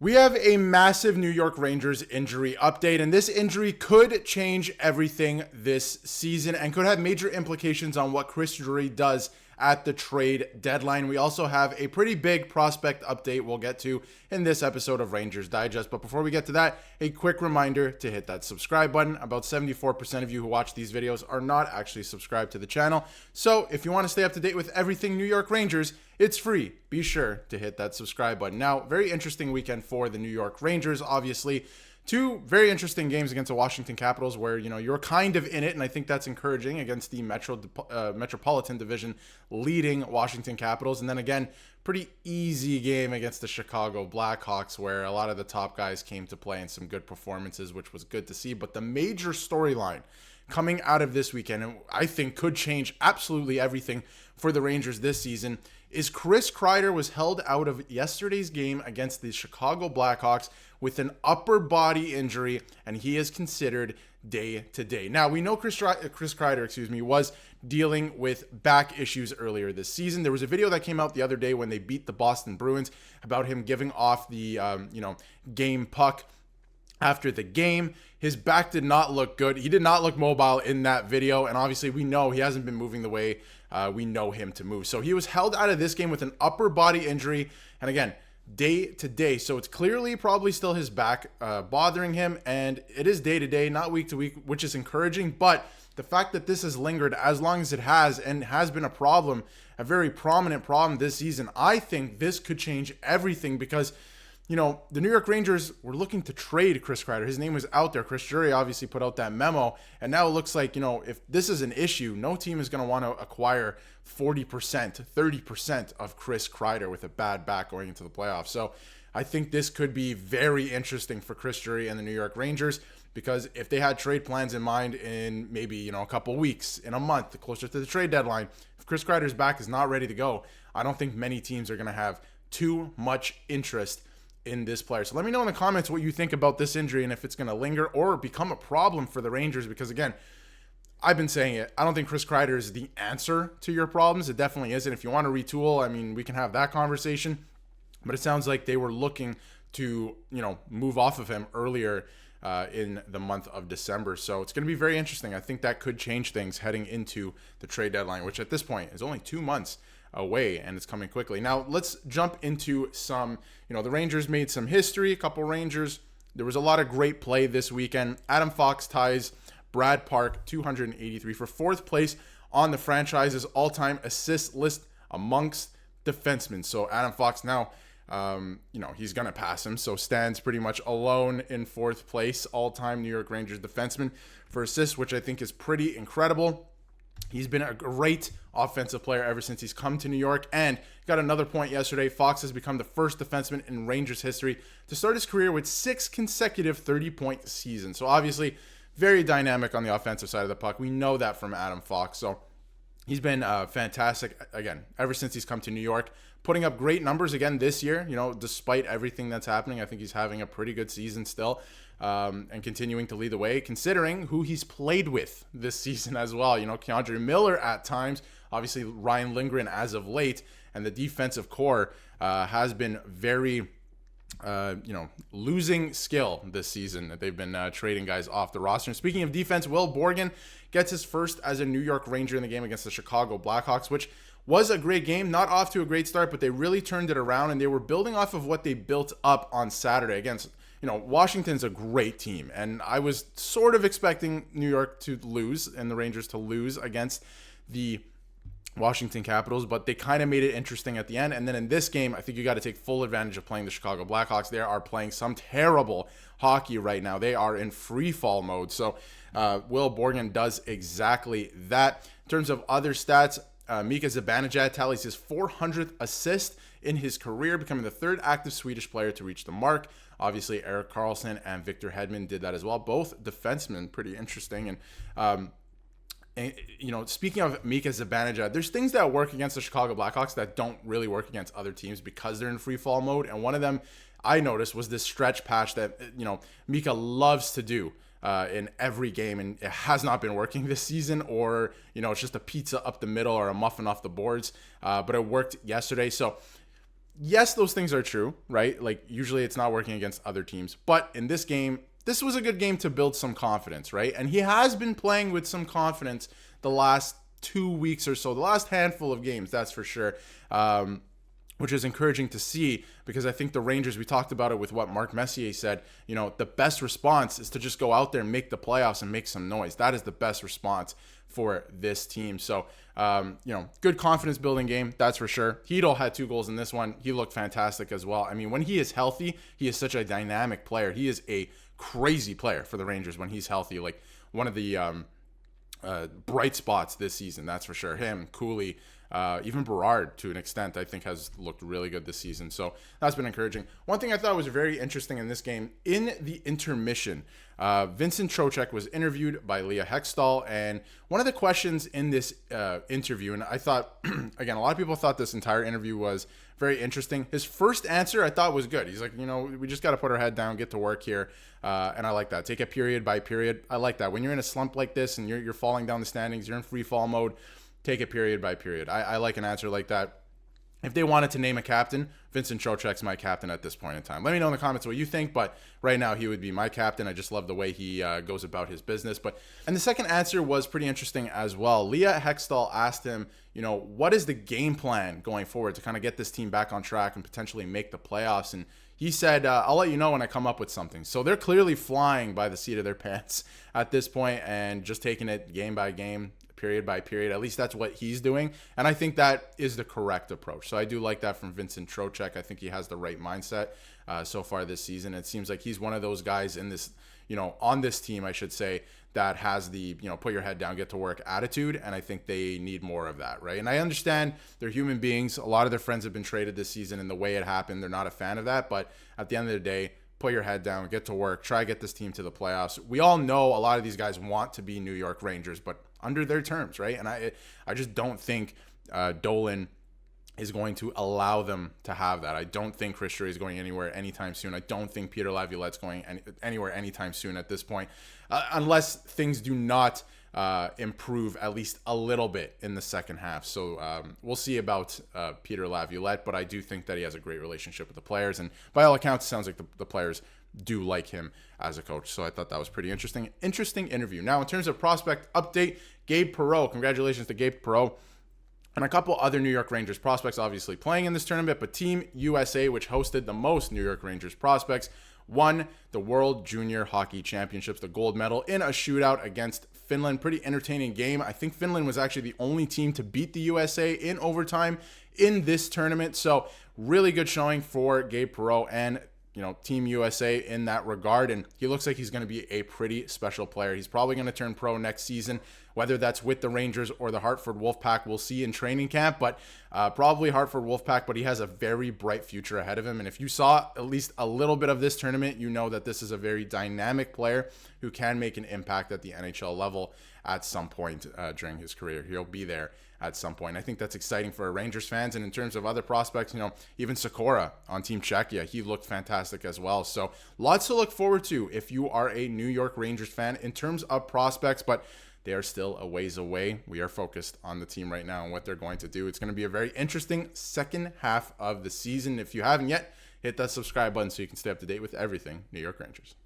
We have a massive New York Rangers injury update, and this injury could change everything this season and could have major implications on what Chris Drury does at the trade deadline. We also have a pretty big prospect update we'll get to in this episode of Rangers Digest. But before we get to that, a quick reminder to hit that subscribe button. About 74% of you who watch these videos are not actually subscribed to the channel. So if you want to stay up to date with everything New York Rangers, it's free. Be sure to hit that subscribe button. Now, very interesting weekend for the New York Rangers, obviously. Two very interesting games against the Washington Capitals where, you're kind of in it, and I think that's encouraging against the Metropolitan Division leading Washington Capitals. And then again, pretty easy game against the Chicago Blackhawks where a lot of the top guys came to play in some good performances, which was good to see. But the major storyline coming out of this weekend, and I think could change absolutely everything for the Rangers this season, is Chris Kreider was held out of yesterday's game against the Chicago Blackhawks with an upper body injury, and he is considered day to day. Now, we know Chris Kreider, was dealing with back issues earlier this season. There was a video that came out the other day when they beat the Boston Bruins about him giving off the, game puck after the game. His back did not look good. He did not look mobile in that video, and obviously we know he hasn't been moving the way we know him to move. So he was held out of this game with an upper body injury, and again, day to day. So it's clearly probably still his back bothering him, and it is day to day, not week to week, which is encouraging. But the fact that this has lingered as long as it has and has been a problem, a very prominent problem this season, I think this could change everything because the New York Rangers were looking to trade Chris Kreider. His name was out there. Chris Drury obviously put out that memo. And now it looks like, if this is an issue, no team is going to want to acquire 40%, 30% of Chris Kreider with a bad back going into the playoffs. So I think this could be very interesting for Chris Drury and the New York Rangers because if they had trade plans in mind in maybe, a couple weeks, in a month, closer to the trade deadline, if Chris Kreider's back is not ready to go, I don't think many teams are going to have too much interest in this player. So let me know in the comments what you think about this injury and if it's going to linger or become a problem for the Rangers, because again, I've been saying it. I don't think Chris Kreider is the answer to your problems. It definitely isn't. If you want to retool, we can have that conversation, but it sounds like they were looking to, move off of him earlier in the month of December. So it's going to be very interesting. I think that could change things heading into the trade deadline, which at this point is only 2 months away, and it's coming quickly. Now let's jump into some, the Rangers made some history, a couple Rangers. There was a lot of great play this weekend. Adam Fox ties Brad Park 283 for fourth place on the franchise's all-time assist list amongst defensemen. So Adam Fox now, he's going to pass him. So stands pretty much alone in fourth place, all-time New York Rangers defenseman for assists, which I think is pretty incredible. He's been a great offensive player ever since he's come to New York, and got another point yesterday. Fox has become the first defenseman in Rangers history to start his career with 6 consecutive 30-point seasons. So obviously very dynamic on the offensive side of the puck. We know that from Adam Fox. So he's been fantastic, again, ever since he's come to New York, putting up great numbers again this year. Despite everything that's happening, I think he's having a pretty good season still. And continuing to lead the way, considering who he's played with this season as well. Keandre Miller at times, obviously Ryan Lindgren as of late, and the defensive core has been very, losing skill this season. They've been trading guys off the roster. And speaking of defense, Will Borgan gets his first as a New York Ranger in the game against the Chicago Blackhawks, which was a great game, not off to a great start, but they really turned it around, and they were building off of what they built up on Saturday against Washington's a great team, and I was sort of expecting New York to lose and the Rangers to lose against the Washington Capitals, but they kind of made it interesting at the end. And then in this game, I think you got to take full advantage of playing the Chicago Blackhawks. They are playing some terrible hockey right now. They are in free fall mode. So Will Borgan does exactly that. In terms of other stats, Mika Zibanejad tallies his 400th assist in his career, becoming the third active Swedish player to reach the mark. Obviously, Erik Karlsson and Victor Hedman did that as well. Both defensemen, pretty interesting. And speaking of Mika Zibanejad, there's things that work against the Chicago Blackhawks that don't really work against other teams because they're in free fall mode. And one of them I noticed was this stretch patch that, Mika loves to do in every game, and it has not been working this season, or, it's just a pizza up the middle or a muffin off the boards. But it worked yesterday. So yes, those things are true, right? Like usually it's not working against other teams, but in this game, this was a good game to build some confidence, right? And he has been playing with some confidence the last 2 weeks or so, the last handful of games, that's for sure. Which is encouraging to see, because I think the Rangers, we talked about it with what Mark Messier said, the best response is to just go out there and make the playoffs and make some noise. That is the best response for this team. So, good confidence building game, that's for sure. Hedl had 2 goals in this one. He looked fantastic as well. I mean, when he is healthy, he is such a dynamic player. He is a crazy player for the Rangers when he's healthy. Like one of the bright spots this season, that's for sure. Him, Cooley, even Berard to an extent, I think has looked really good this season. So that's been encouraging. One thing I thought was very interesting in this game, in the intermission, Vincent Trocheck was interviewed by Leah Hextall, and one of the questions in this interview, and I thought, again, a lot of people thought this entire interview was very interesting. His first answer I thought was good. He's like, we just got to put our head down, get to work here, and I like that. Take it period by period. I like that. When you're in a slump like this and you're falling down the standings, you're in free fall mode, take it period by period. I like an answer like that. If they wanted to name a captain, Vincent Trocheck's my captain at this point in time. Let me know in the comments what you think, but right now he would be my captain. I just love the way he goes about his business. And the second answer was pretty interesting as well. Leah Hextall asked him, what is the game plan going forward to kind of get this team back on track and potentially make the playoffs? And he said, I'll let you know when I come up with something. So they're clearly flying by the seat of their pants at this point and just taking it game by game, period by period. At least that's what he's doing. And I think that is the correct approach. So I do like that from Vincent Trocheck. I think he has the right mindset so far this season. It seems like he's one of those guys in this, on this team, I should say, that has the, put your head down, get to work attitude. And I think they need more of that, right? And I understand they're human beings. A lot of their friends have been traded this season, and the way it happened, they're not a fan of that. But at the end of the day, put your head down, get to work, try to get this team to the playoffs. We all know a lot of these guys want to be New York Rangers, but under their terms, right? And I just don't think Dolan is going to allow them to have that. I don't think Chris Drury is going anywhere anytime soon. I don't think Peter Laviolette's going anywhere anytime soon at this point, unless things do not improve at least a little bit in the second half. So we'll see about Peter Laviolette, but I do think that he has a great relationship with the players, and by all accounts, it sounds like the players do like him as a coach. So I thought that was pretty interesting. Interesting interview. Now, in terms of prospect update, Gabe Perreault. Congratulations to Gabe Perreault. And a couple other New York Rangers prospects obviously playing in this tournament, but Team USA, which hosted the most New York Rangers prospects, won the World Junior Hockey Championships, the gold medal, in a shootout against Finland. Pretty entertaining game. I think Finland was actually the only team to beat the USA in overtime in this tournament. So really good showing for Gabe Perreault and Team USA in that regard. And he looks like he's going to be a pretty special player. He's probably going to turn pro next season, whether that's with the Rangers or the Hartford Wolfpack. We'll see in training camp, but probably Hartford Wolfpack, but he has a very bright future ahead of him. And if you saw at least a little bit of this tournament, you know that this is a very dynamic player who can make an impact at the NHL level at some point during his career. He'll be there at some point. I think that's exciting for Rangers fans. And in terms of other prospects, even Sikora on Team Czechia, he looked fantastic as well. So lots to look forward to if you are a New York Rangers fan in terms of prospects, but they are still a ways away. We are focused on the team right now and what they're going to do. It's going to be a very interesting second half of the season. If you haven't yet, hit that subscribe button so you can stay up to date with everything New York Rangers.